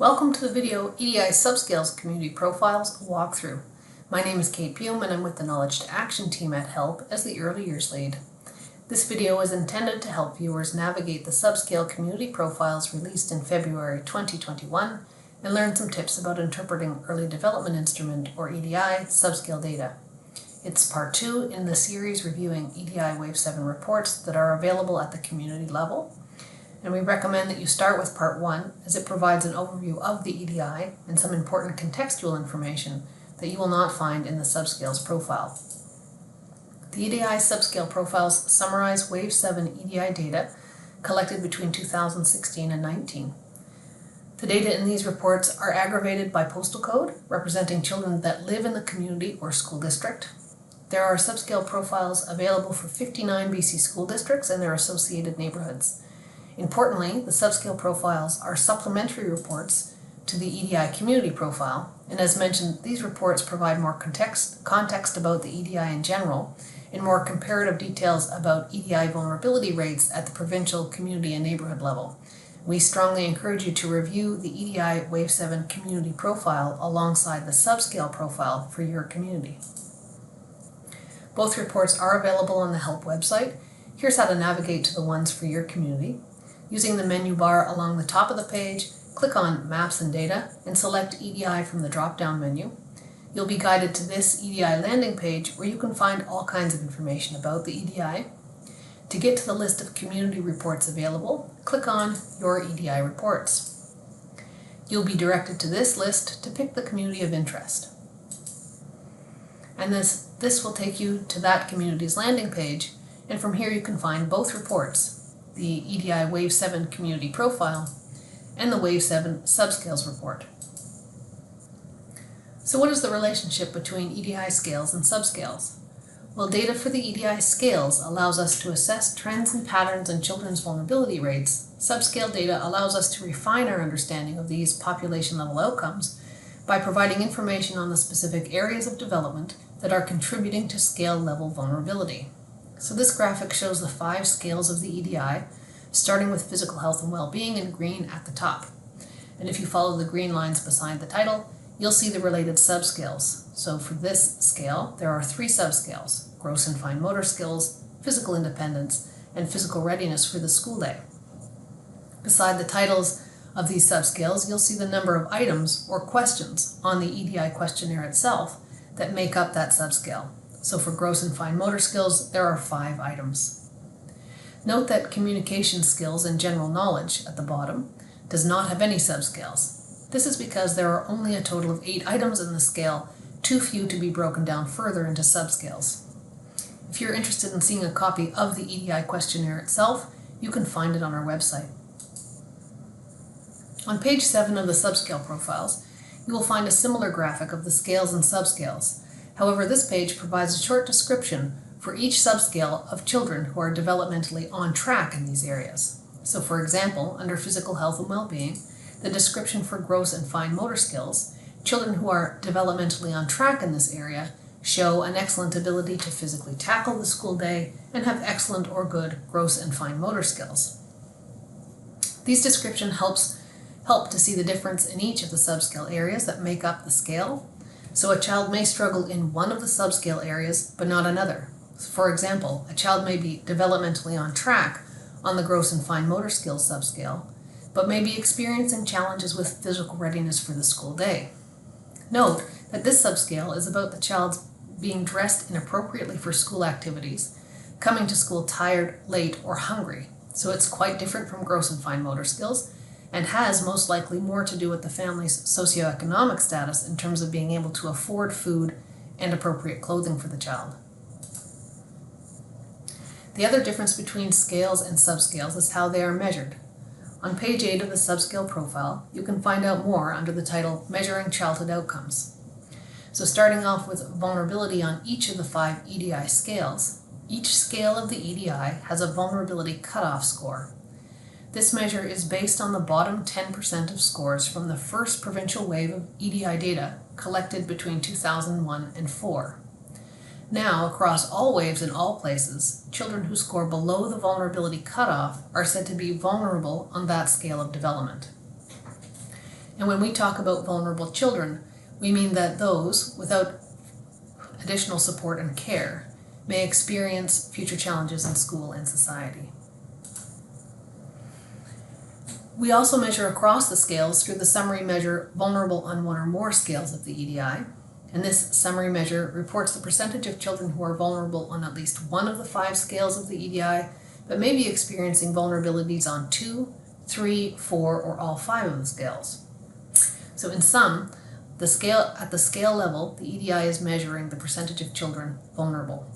Welcome to the video EDI Subscales Community Profiles walkthrough. My name is Kate Pume and I'm with the Knowledge to Action team at HELP as the Early Years Lead. This video is intended to help viewers navigate the Subscale Community Profiles released in February 2021 and learn some tips about interpreting Early Development Instrument or EDI subscale data. It's part 2 in the series reviewing EDI Wave 7 reports that are available at the community level. And we recommend that you start with part 1 as it provides an overview of the EDI and some important contextual information that you will not find in the Subscales profile. The EDI Subscale Profiles summarize Wave 7 EDI data collected between 2016 and 19. The data in these reports are aggregated by postal code, representing children that live in the community or school district. There are subscale profiles available for 59 BC school districts and their associated neighbourhoods. Importantly, the subscale profiles are supplementary reports to the EDI Community Profile, and as mentioned, these reports provide more context about the EDI in general and more comparative details about EDI vulnerability rates at the provincial, community, and neighbourhood level. We strongly encourage you to review the EDI Wave 7 Community Profile alongside the subscale profile for your community. Both reports are available on the HELP website. Here's how to navigate to the ones for your community. Using the menu bar along the top of the page, click on Maps and Data and select EDI from the drop-down menu. You'll be guided to this EDI landing page where you can find all kinds of information about the EDI. To get to the list of community reports available, click on Your EDI Reports. You'll be directed to this list to pick the community of interest. And this will take you to that community's landing page, and from here you can find both reports, the EDI Wave 7 Community Profile and the Wave 7 Subscales Report. So what is the relationship between EDI scales and subscales? Well, data for the EDI scales allows us to assess trends and patterns in children's vulnerability rates. Subscale data allows us to refine our understanding of these population-level outcomes by providing information on the specific areas of development that are contributing to scale-level vulnerability. So this graphic shows the 5 scales of the EDI, starting with physical health and well-being in green at the top. And if you follow the green lines beside the title, you'll see the related subscales. So for this scale, there are 3 subscales: gross and fine motor skills, physical independence, and physical readiness for the school day. Beside the titles of these subscales, you'll see the number of items or questions on the EDI questionnaire itself that make up that subscale. So for gross and fine motor skills, there are 5 items. Note that communication skills and general knowledge at the bottom does not have any subscales. This is because there are only a total of 8 items in the scale, too few to be broken down further into subscales. If you're interested in seeing a copy of the EDI questionnaire itself, you can find it on our website. On page 7 of the subscale profiles, you will find a similar graphic of the scales and subscales. However, this page provides a short description for each subscale of children who are developmentally on track in these areas. So for example, under physical health and well-being, the description for gross and fine motor skills, children who are developmentally on track in this area show an excellent ability to physically tackle the school day and have excellent or good gross and fine motor skills. These descriptions help to see the difference in each of the subscale areas that make up the scale. So a child may struggle in one of the subscale areas, but not another. For example, a child may be developmentally on track on the gross and fine motor skills subscale, but may be experiencing challenges with physical readiness for the school day. Note that this subscale is about the child being dressed inappropriately for school activities, coming to school tired, late, or hungry. So it's quite different from gross and fine motor skills, and has most likely more to do with the family's socioeconomic status in terms of being able to afford food and appropriate clothing for the child. The other difference between scales and subscales is how they are measured. On page 8 of the subscale profile, you can find out more under the title Measuring Childhood Outcomes. So starting off with vulnerability on each of the 5 EDI scales, each scale of the EDI has a vulnerability cutoff score. This measure is based on the bottom 10% of scores from the first provincial wave of EDI data collected between 2001 and 4. Now, across all waves in all places, children who score below the vulnerability cutoff are said to be vulnerable on that scale of development. And when we talk about vulnerable children, we mean that those without additional support and care may experience future challenges in school and society. We also measure across the scales through the summary measure vulnerable on one or more scales of the EDI, and this summary measure reports the percentage of children who are vulnerable on at least one of the 5 scales of the EDI, but may be experiencing vulnerabilities on 2, 3, 4, or all 5 of the scales. So in sum, at the scale level, the EDI is measuring the percentage of children vulnerable.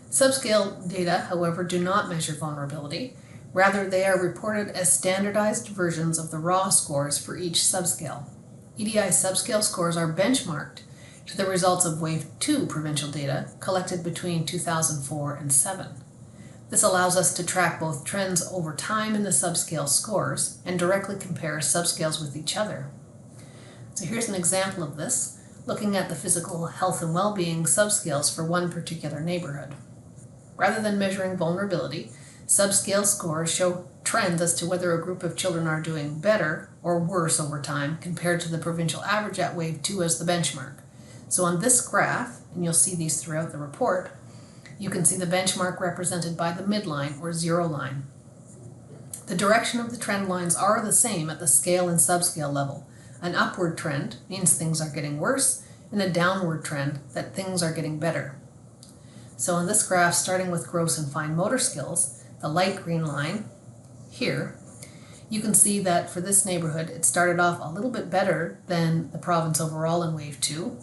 Subscale data, however, do not measure vulnerability. Rather, they are reported as standardized versions of the raw scores for each subscale. EDI subscale scores are benchmarked to the results of Wave 2 provincial data collected between 2004 and 7. This allows us to track both trends over time in the subscale scores and directly compare subscales with each other. So here's an example of this, looking at the physical health and well-being subscales for one particular neighborhood. Rather than measuring vulnerability, subscale scores show trends as to whether a group of children are doing better or worse over time compared to the provincial average at Wave 2 as the benchmark. So on this graph, and you'll see these throughout the report, you can see the benchmark represented by the midline or 0 line. The direction of the trend lines are the same at the scale and subscale level. An upward trend means things are getting worse, and a downward trend that things are getting better. So on this graph, starting with gross and fine motor skills, the light green line here, you can see that for this neighborhood, it started off a little bit better than the province overall in Wave 2,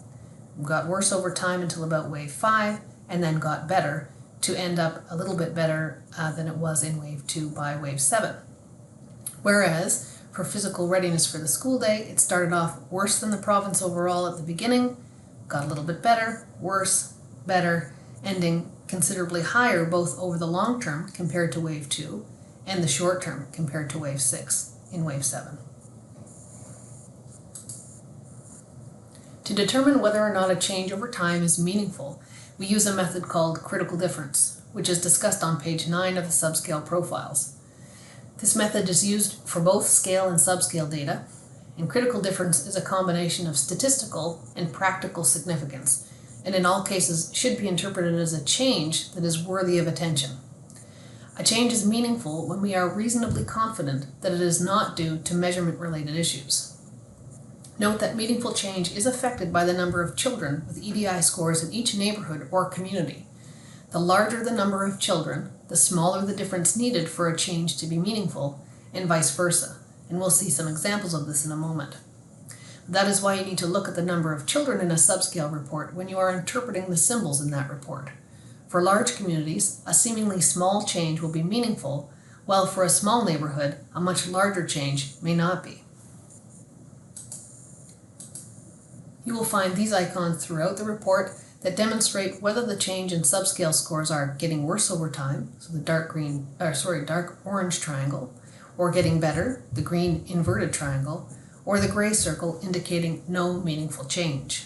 got worse over time until about Wave 5, and then got better to end up a little bit better than it was in Wave 2 by Wave 7. Whereas for physical readiness for the school day, it started off worse than the province overall at the beginning, got a little bit better, worse, better, ending considerably higher both over the long term compared to Wave 2 and the short term compared to Wave 6 in Wave 7. To determine whether or not a change over time is meaningful, we use a method called critical difference, which is discussed on page 9 of the Subscale Profiles. This method is used for both scale and subscale data, and critical difference is a combination of statistical and practical significance, and in all cases should be interpreted as a change that is worthy of attention. A change is meaningful when we are reasonably confident that it is not due to measurement-related issues. Note that meaningful change is affected by the number of children with EDI scores in each neighborhood or community. The larger the number of children, the smaller the difference needed for a change to be meaningful, and vice versa, and we'll see some examples of this in a moment. That is why you need to look at the number of children in a subscale report when you are interpreting the symbols in that report. For large communities, a seemingly small change will be meaningful, while for a small neighborhood, a much larger change may not be. You will find these icons throughout the report that demonstrate whether the change in subscale scores are getting worse over time, so the dark orange triangle, or getting better, the green inverted triangle, or the gray circle indicating no meaningful change.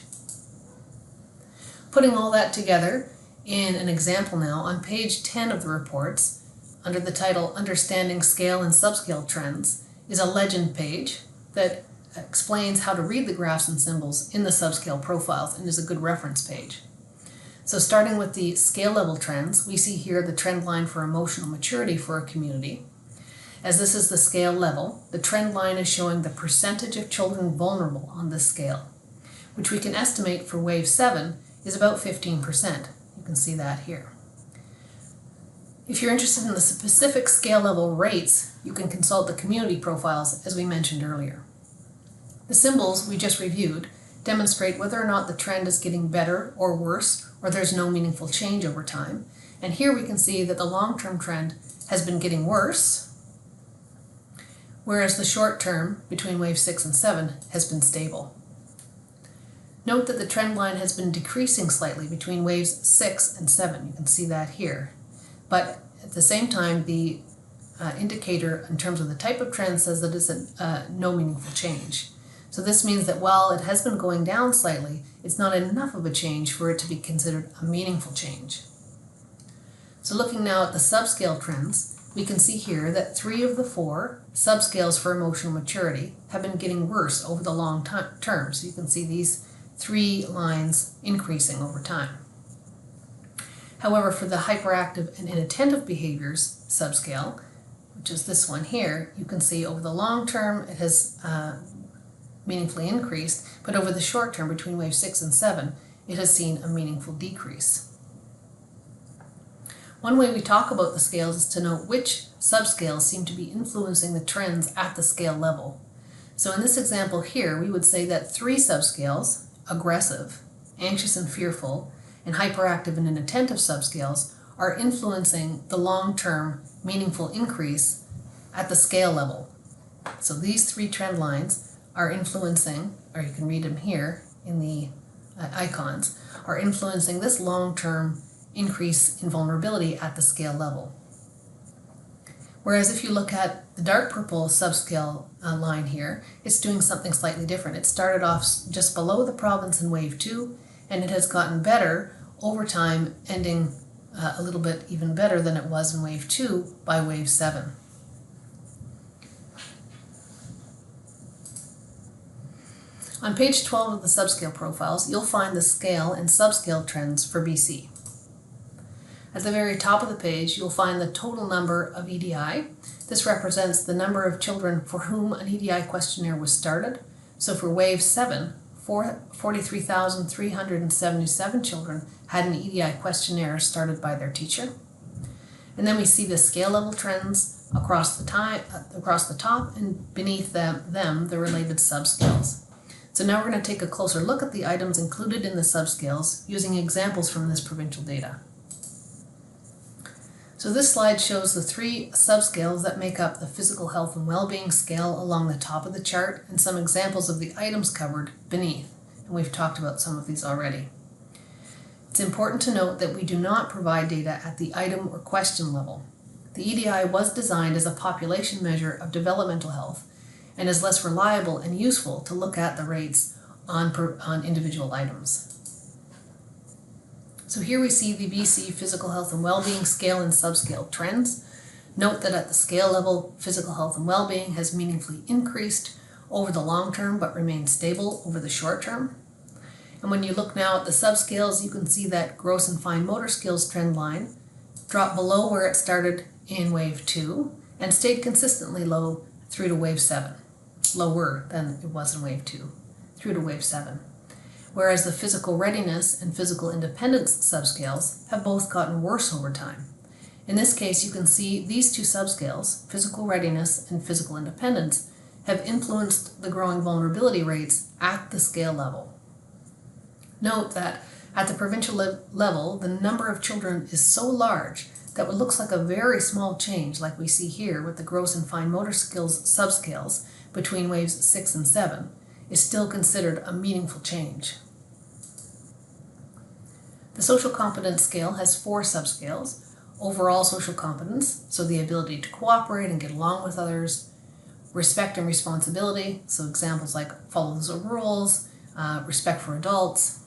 Putting all that together in an example now, on page 10 of the reports, under the title Understanding Scale and Subscale Trends, is a legend page that explains how to read the graphs and symbols in the subscale profiles and is a good reference page. So starting with the scale level trends, we see here the trend line for emotional maturity for a community. As this is the scale level, the trend line is showing the percentage of children vulnerable on this scale, which we can estimate for Wave 7 is about 15%. You can see that here. If you're interested in the specific scale level rates, you can consult the community profiles as we mentioned earlier. The symbols we just reviewed demonstrate whether or not the trend is getting better or worse, or there's no meaningful change over time. And here we can see that the long-term trend has been getting worse, whereas the short term between Wave 6 and 7 has been stable. Note that the trend line has been decreasing slightly between Waves 6 and 7. You can see that here. But at the same time, the indicator in terms of the type of trend says that it's no meaningful change. So this means that while it has been going down slightly, it's not enough of a change for it to be considered a meaningful change. So looking now at the subscale trends, we can see here that 3 of the 4 subscales for emotional maturity have been getting worse over the long term. So you can see these 3 lines increasing over time. However, for the hyperactive and inattentive behaviors subscale, which is this one here, you can see over the long term it has meaningfully increased, but over the short term between wave 6 and 7, it has seen a meaningful decrease. One way we talk about the scales is to note which subscales seem to be influencing the trends at the scale level. So in this example here, we would say that 3 subscales, aggressive, anxious and fearful, and hyperactive and inattentive subscales, are influencing the long-term meaningful increase at the scale level. So these 3 trend lines are influencing, or you can read them here in the icons, are influencing this long-term increase in vulnerability at the scale level. Whereas if you look at the dark purple subscale line here, it's doing something slightly different. It started off just below the province in wave 2, and it has gotten better over time, ending a little bit even better than it was in wave 2 by wave 7. On page 12 of the subscale profiles, you'll find the scale and subscale trends for BC. At the very top of the page, you'll find the total number of EDI. This represents the number of children for whom an EDI questionnaire was started. So for wave 7, 43,377 children had an EDI questionnaire started by their teacher. And then we see the scale level trends across the top, and beneath them the related subscales. So now we're going to take a closer look at the items included in the subscales using examples from this provincial data. So this slide shows the 3 subscales that make up the physical health and well-being scale along the top of the chart, and some examples of the items covered beneath. And we've talked about some of these already. It's important to note that we do not provide data at the item or question level. The EDI was designed as a population measure of developmental health and is less reliable and useful to look at the rates on individual items. So here we see the BC Physical Health and Wellbeing scale and subscale trends. Note that at the scale level, physical health and well-being has meaningfully increased over the long term but remained stable over the short term. And when you look now at the subscales, you can see that gross and fine motor skills trend line dropped below where it started in wave 2 and stayed consistently low through to wave 7, lower than it was in wave 2, through to wave 7. Whereas the physical readiness and physical independence subscales have both gotten worse over time. In this case, you can see these 2 subscales, physical readiness and physical independence, have influenced the growing vulnerability rates at the scale level. Note that at the provincial level, the number of children is so large that what looks like a very small change, like we see here with the gross and fine motor skills subscales between waves 6 and 7, is still considered a meaningful change. The social competence scale has 4 subscales: overall social competence, so the ability to cooperate and get along with others; respect and responsibility, so examples like follows the rules, respect for adults;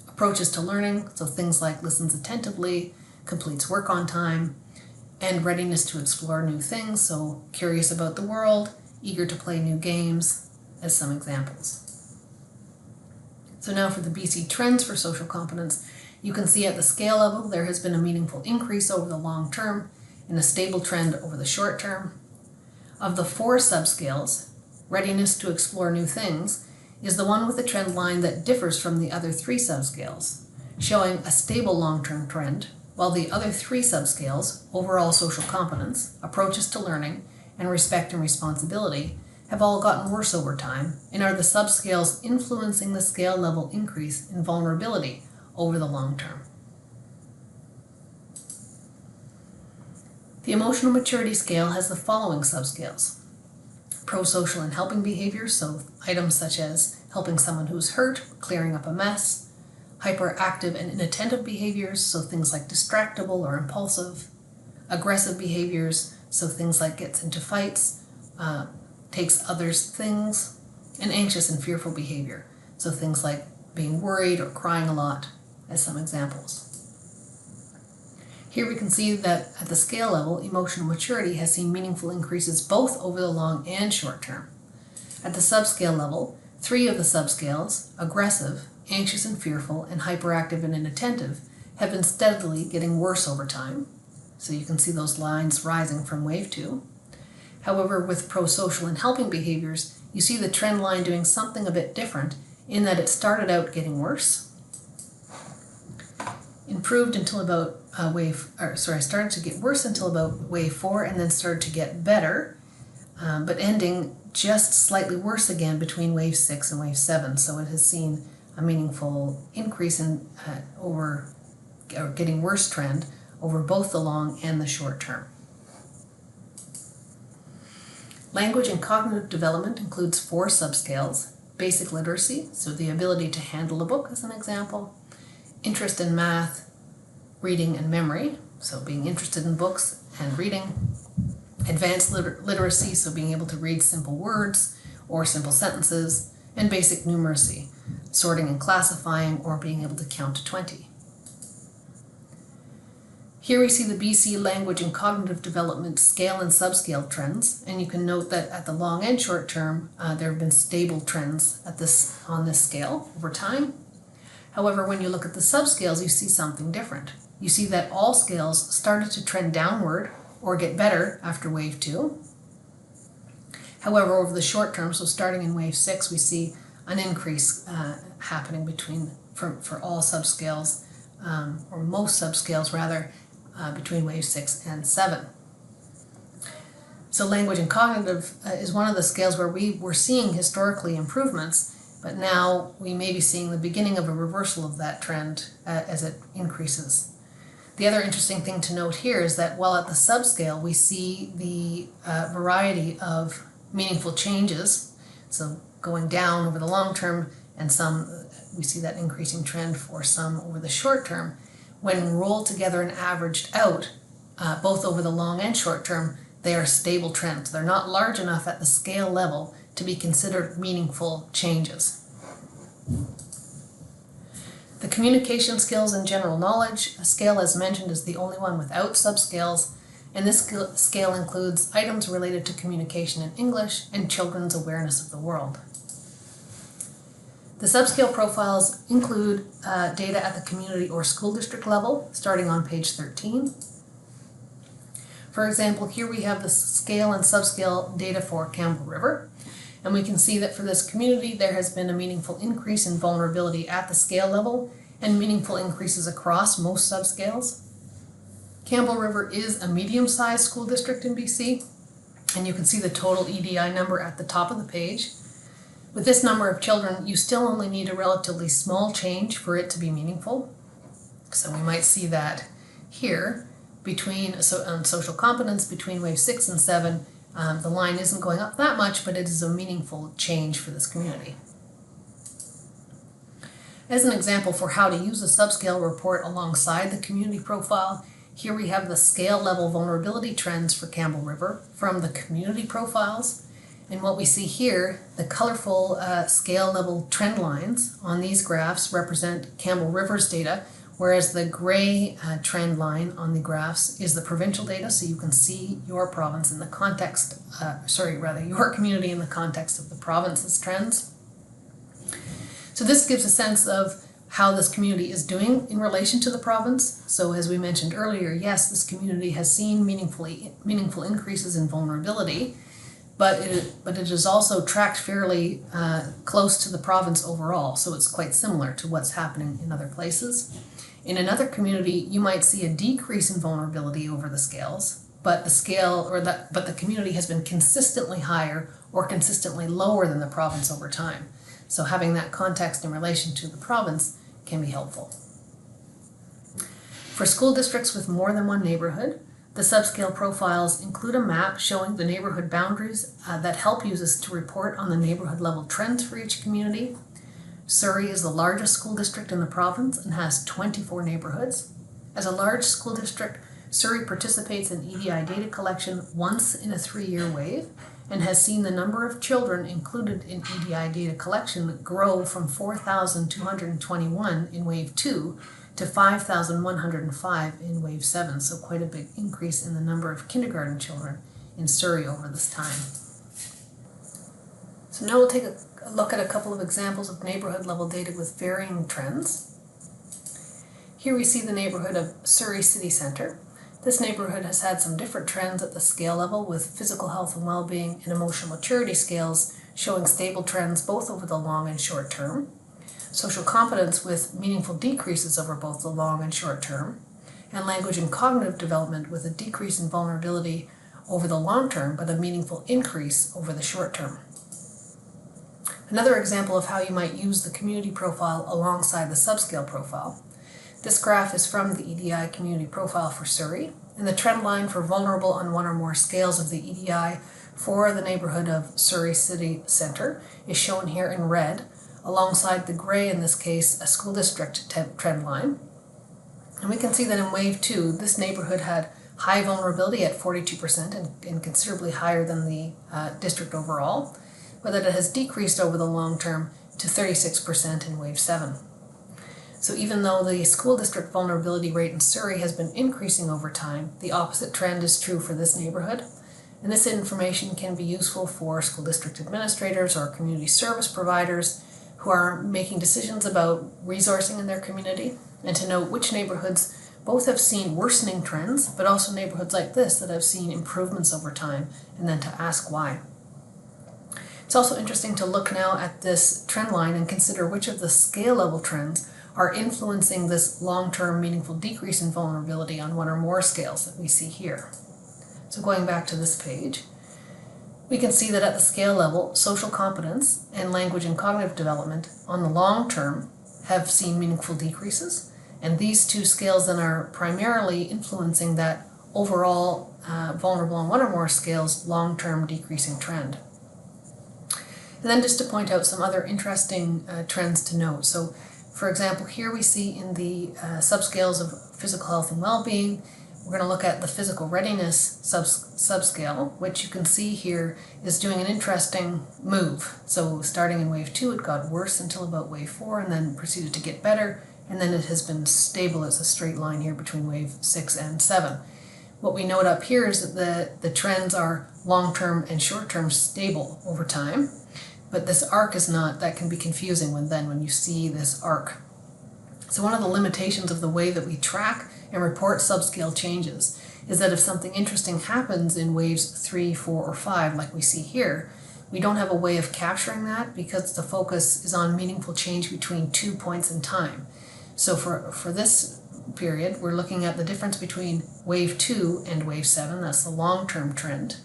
approaches to learning, so things like listens attentively, completes work on time; and readiness to explore new things, so curious about the world, eager to play new games, as some examples. So now for the BC trends for social competence, you can see at the scale level there has been a meaningful increase over the long term and a stable trend over the short term. Of the 4 subscales, readiness to explore new things is the one with the trend line that differs from the other 3 subscales, showing a stable long-term trend, while the other 3 subscales, overall social competence, approaches to learning, and respect and responsibility, have all gotten worse over time and are the subscales influencing the scale level increase in vulnerability over the long term. The emotional maturity scale has the following subscales: pro-social and helping behaviors, so items such as helping someone who's hurt, clearing up a mess; hyperactive and inattentive behaviors, so things like distractible or impulsive; aggressive behaviors, so things like gets into fights, takes others' things; and anxious and fearful behavior, so things like being worried or crying a lot, as some examples. Here we can see that at the scale level, emotional maturity has seen meaningful increases both over the long and short term. At the subscale level, 3 of the subscales, aggressive, anxious and fearful, and hyperactive and inattentive, have been steadily getting worse over time. So you can see those lines rising from wave 2. However, with pro-social and helping behaviors, you see the trend line doing something a bit different in that it started out getting worse, improved until about started to get worse until about wave 4, and then started to get better, but ending just slightly worse again between wave 6 and wave 7. So it has seen a meaningful increase in getting worse trend over both the long and the short term. Language and cognitive development includes 4 subscales: basic literacy, so the ability to handle a book as an example, interest in math, reading and memory, so being interested in books and reading, advanced literacy, so being able to read simple words or simple sentences, and basic numeracy, sorting and classifying or being able to count to 20. Here we see the BC language and cognitive development scale and subscale trends, and you can note that at the long and short term, there have been stable trends on this scale over time. However, when you look at the subscales, you see something different. You see that all scales started to trend downward or get better after wave 2. However, over the short term, so starting in wave 6, we see an increase happening for all subscales, or most subscales rather, between wave 6 and 7. So language and cognitive is one of the scales where we were seeing historically improvements, but now we may be seeing the beginning of a reversal of that trend as it increases. The other interesting thing to note here is that while at the subscale we see the variety of meaningful changes, so going down over the long term, and we see that increasing trend for some over the short term, when rolled together and averaged out, both over the long and short term, they are stable trends. They're not large enough at the scale level to be considered meaningful changes. The communication skills and general knowledge scale, as mentioned, is the only one without subscales, and this scale includes items related to communication in English and children's awareness of the world. The subscale profiles include data at the community or school district level, starting on page 13. For example, here we have the scale and subscale data for Campbell River, and we can see that for this community there has been a meaningful increase in vulnerability at the scale level and meaningful increases across most subscales. Campbell River is a medium-sized school district in BC, and you can see the total EDI number at the top of the page. With this number of children, you still only need a relatively small change for it to be meaningful. So we might see that here on social competence between wave 6 and 7, the line isn't going up that much, but it is a meaningful change for this community. As an example for how to use a subscale report alongside the community profile, here we have the scale level vulnerability trends for Campbell River from the community profiles. And what we see here, the colorful scale level trend lines on these graphs represent Campbell River's data, whereas the gray trend line on the graphs is the provincial data, so you can see your province in the context, your community in the context of the province's trends. So this gives a sense of how this community is doing in relation to the province. So as we mentioned earlier, yes, this community has seen meaningful increases in vulnerability, but it is also tracked fairly close to the province overall, so it's quite similar to what's happening in other places. In another community, you might see a decrease in vulnerability over the scales, but the community has been consistently higher or consistently lower than the province over time. So having that context in relation to the province can be helpful. For school districts with more than one neighborhood, the subscale profiles include a map showing the neighborhood boundaries that help users to report on the neighborhood level trends for each community. Surrey is the largest school district in the province and has 24 neighborhoods. As a large school district, Surrey participates in EDI data collection once in a 3-year wave and has seen the number of children included in EDI data collection grow from 4,221 in wave 2 to 5,105 in Wave 7, so quite a big increase in the number of kindergarten children in Surrey over this time. So now we'll take a look at a couple of examples of neighbourhood level data with varying trends. Here we see the neighbourhood of Surrey City Centre. This neighbourhood has had some different trends at the scale level, with physical health and well-being and emotional maturity scales showing stable trends both over the long and short term. Social competence with meaningful decreases over both the long and short term, and language and cognitive development with a decrease in vulnerability over the long term but a meaningful increase over the short term. Another example of how you might use the community profile alongside the subscale profile. This graph is from the EDI Community Profile for Surrey, and the trend line for vulnerable on one or more scales of the EDI for the neighbourhood of Surrey City Centre is shown here in red, alongside the grey, in this case, a school district trend line. And we can see that in Wave 2, this neighbourhood had high vulnerability at 42% and considerably higher than the district overall, but that it has decreased over the long term to 36% in Wave 7. So even though the school district vulnerability rate in Surrey has been increasing over time, the opposite trend is true for this neighbourhood. And this information can be useful for school district administrators or community service providers who are making decisions about resourcing in their community, and to note which neighbourhoods both have seen worsening trends, but also neighbourhoods like this that have seen improvements over time, and then to ask why. It's also interesting to look now at this trend line and consider which of the scale level trends are influencing this long-term meaningful decrease in vulnerability on one or more scales that we see here. So going back to this page, we can see that at the scale level, social competence and language and cognitive development on the long term have seen meaningful decreases, and these two scales then are primarily influencing that overall vulnerable on one or more scales long-term decreasing trend. And then just to point out some other interesting trends to note. So for example, here we see in the subscales of physical health and well-being, we're going to look at the physical readiness subscale, which you can see here is doing an interesting move. So starting in Wave 2, it got worse until about Wave 4 and then proceeded to get better, and then it has been stable as a straight line here between Wave 6 and 7. What we note up here is that the trends are long-term and short-term stable over time. But this arc is not. That can be confusing when you see this arc. So one of the limitations of the way that we track and report subscale changes is that if something interesting happens in waves 3, 4, or 5, like we see here, we don't have a way of capturing that because the focus is on meaningful change between 2 points in time. So for this period, we're looking at the difference between Wave 2 and Wave 7, that's the long-term trend.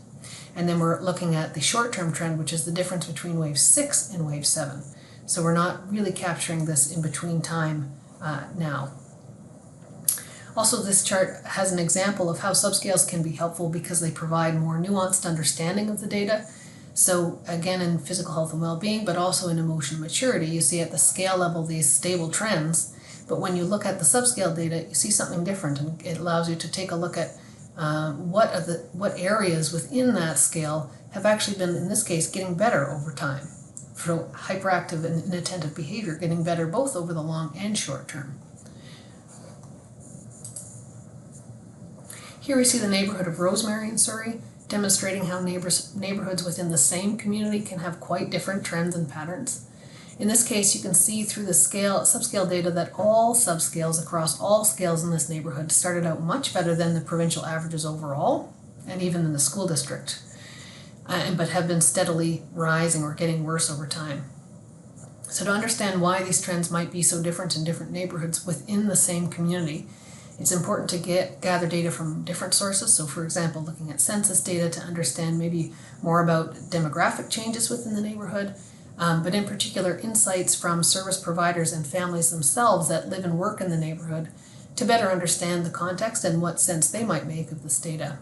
And then we're looking at the short-term trend, which is the difference between Wave 6 and Wave 7. So we're not really capturing this in-between time now. Also, this chart has an example of how subscales can be helpful because they provide more nuanced understanding of the data. So again, in physical health and well-being, but also in emotional maturity, you see at the scale level these stable trends. But when you look at the subscale data, you see something different, and it allows you to take a look at what areas within that scale have actually been, in this case, getting better over time. So hyperactive and inattentive behavior getting better both over the long and short term. Here we see the neighbourhood of Rosemary in Surrey, demonstrating how neighbourhoods within the same community can have quite different trends and patterns. In this case, you can see through the subscale data that all subscales across all scales in this neighbourhood started out much better than the provincial averages overall, and even in the school district, but have been steadily rising or getting worse over time. So to understand why these trends might be so different in different neighbourhoods within the same community, it's important to gather data from different sources. So for example, looking at census data to understand maybe more about demographic changes within the neighbourhood, but in particular insights from service providers and families themselves that live and work in the neighbourhood to better understand the context and what sense they might make of this data.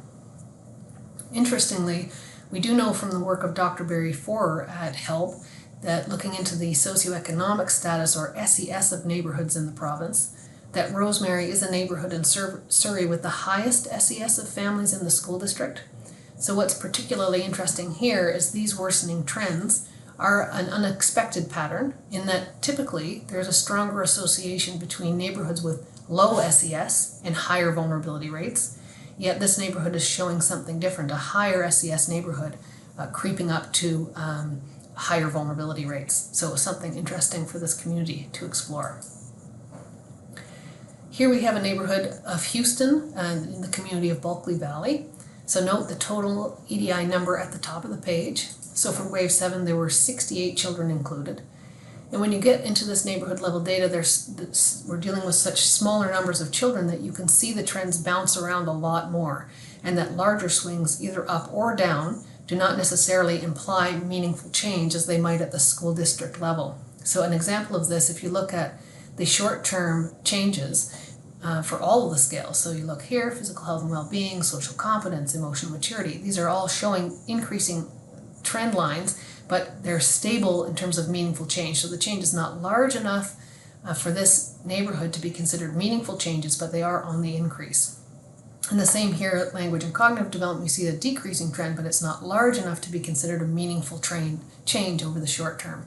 Interestingly, we do know from the work of Dr. Barry Forer at HELP that looking into the socioeconomic status or SES of neighbourhoods in the province, that Rosemary is a neighbourhood in Surrey with the highest SES of families in the school district. So what's particularly interesting here is these worsening trends are an unexpected pattern in that typically there's a stronger association between neighbourhoods with low SES and higher vulnerability rates, yet this neighborhood is showing something different, a higher SES neighborhood creeping up to higher vulnerability rates. So something interesting for this community to explore. Here we have a neighborhood of Houston in the community of Bulkley Valley. So note the total EDI number at the top of the page. So for Wave 7 there were 68 children included. And when you get into this neighborhood level data, we're dealing with such smaller numbers of children that you can see the trends bounce around a lot more, and that larger swings, either up or down, do not necessarily imply meaningful change as they might at the school district level. So an example of this, if you look at the short-term changes for all of the scales, so you look here, physical health and well-being, social competence, emotional maturity, these are all showing increasing trend lines, but they're stable in terms of meaningful change. So the change is not large enough for this neighborhood to be considered meaningful changes, but they are on the increase. And the same here, language and cognitive development, we see a decreasing trend, but it's not large enough to be considered a meaningful change over the short term.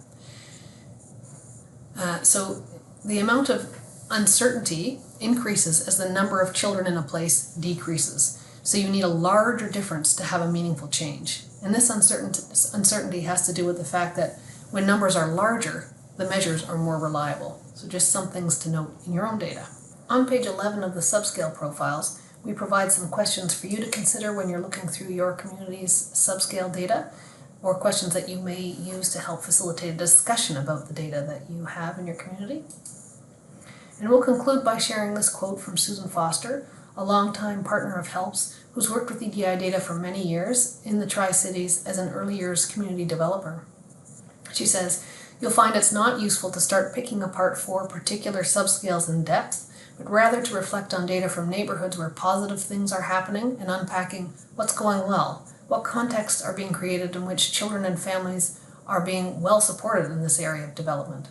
So the amount of uncertainty increases as the number of children in a place decreases. So you need a larger difference to have a meaningful change. And this uncertainty has to do with the fact that when numbers are larger, the measures are more reliable. So just some things to note in your own data. On page 11 of the Subscale profiles, we provide some questions for you to consider when you're looking through your community's subscale data, or questions that you may use to help facilitate a discussion about the data that you have in your community. And we'll conclude by sharing this quote from Susan Foster, a longtime partner of HELP's, who's worked with EDI data for many years in the Tri-Cities as an early years community developer. She says, "You'll find it's not useful to start picking apart 4 particular subscales in depth, but rather to reflect on data from neighborhoods where positive things are happening and unpacking what's going well, what contexts are being created in which children and families are being well supported in this area of development."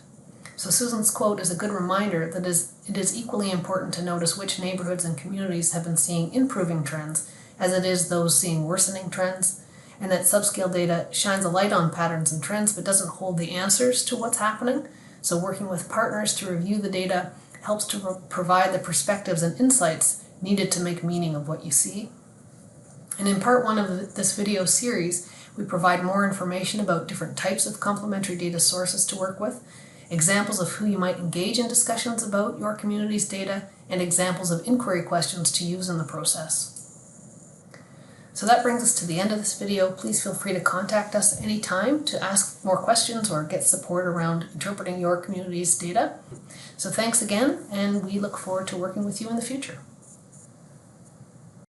So Susan's quote is a good reminder that it is equally important to notice which neighborhoods and communities have been seeing improving trends as it is those seeing worsening trends, and that subscale data shines a light on patterns and trends but doesn't hold the answers to what's happening. So working with partners to review the data helps to provide the perspectives and insights needed to make meaning of what you see. And in part 1 of this video series, we provide more information about different types of complementary data sources to work with, examples of who you might engage in discussions about your community's data, and examples of inquiry questions to use in the process. So that brings us to the end of this video. Please feel free to contact us anytime to ask more questions or get support around interpreting your community's data. So thanks again, and we look forward to working with you in the future.